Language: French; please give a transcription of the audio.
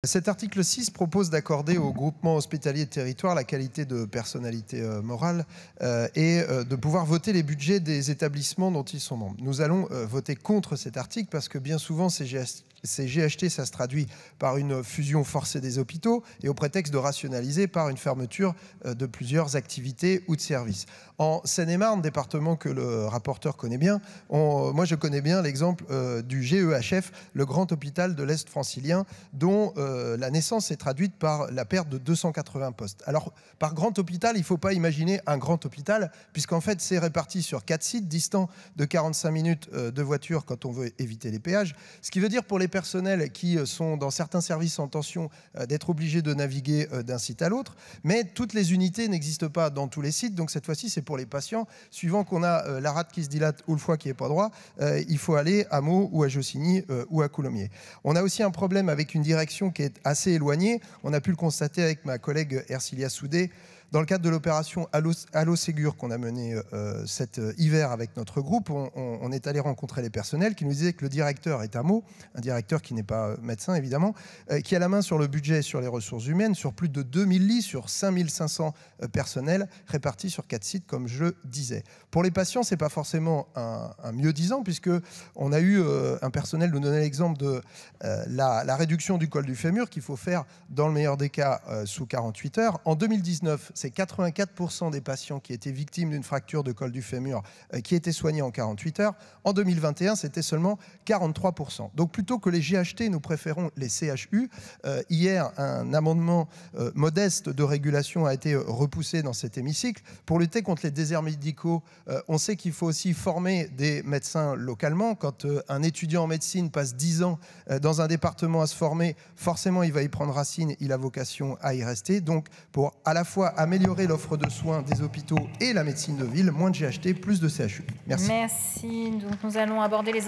Cet article 6 propose d'accorder au groupement hospitalier de territoire la qualité de personnalité morale et de pouvoir voter les budgets des établissements dont ils sont membres. Nous allons voter contre cet article parce que bien souvent ces GHT, ça se traduit par une fusion forcée des hôpitaux et au prétexte de rationaliser par une fermeture de plusieurs activités ou de services. En Seine-et-Marne, département que le rapporteur connaît bien, moi je connais bien l'exemple du GEHF, le grand hôpital de l'Est francilien, dont la naissance est traduite par la perte de 280 postes. Alors, par grand hôpital, il ne faut pas imaginer un grand hôpital, puisqu'en fait, c'est réparti sur 4 sites distants de 45 minutes de voiture quand on veut éviter les péages. Ce qui veut dire pour les personnels qui sont dans certains services en tension d'être obligés de naviguer d'un site à l'autre. Mais toutes les unités n'existent pas dans tous les sites, donc cette fois-ci, c'est pour les patients. Suivant qu'on a la rate qui se dilate ou le foie qui n'est pas droit, il faut aller à Meaux ou à Jossigny ou à Coulommiers. On a aussi un problème avec une direction qui est assez éloignée. On a pu le constater avec ma collègue Ercilia Soudé dans le cadre de l'opération Allo Ségur qu'on a menée cet hiver avec notre groupe. On est allé rencontrer les personnels qui nous disaient que le directeur est à Meaux, un directeur qui n'est pas médecin évidemment, qui a la main sur le budget et sur les ressources humaines, sur plus de 2000 lits, sur 5500 personnels répartis sur 4 sites comme je disais. Pour les patients, c'est pas forcément un mieux-disant puisque on a eu un personnel nous donner l'exemple de la réduction du col du fémur qu'il faut faire dans le meilleur des cas sous 48 heures. En 2019, c'est 84% des patients qui étaient victimes d'une fracture de col du fémur qui étaient soignés en 48 heures. En 2021, c'était seulement 43%. Donc plutôt que les GHT, nous préférons les CHU. Hier, un amendement modeste de régulation a été repoussé dans cet hémicycle. Pour lutter contre les déserts médicaux, on sait qu'il faut aussi former des médecins localement. Quand un étudiant en médecine passe 10 ans dans un département à se former, forcément il va y prendre racine, il a vocation à y rester. Donc pour à la fois améliorer l'offre de soins des hôpitaux et la médecine de ville, moins de GHT, plus de CHU. Merci. Merci. Donc nous allons aborder les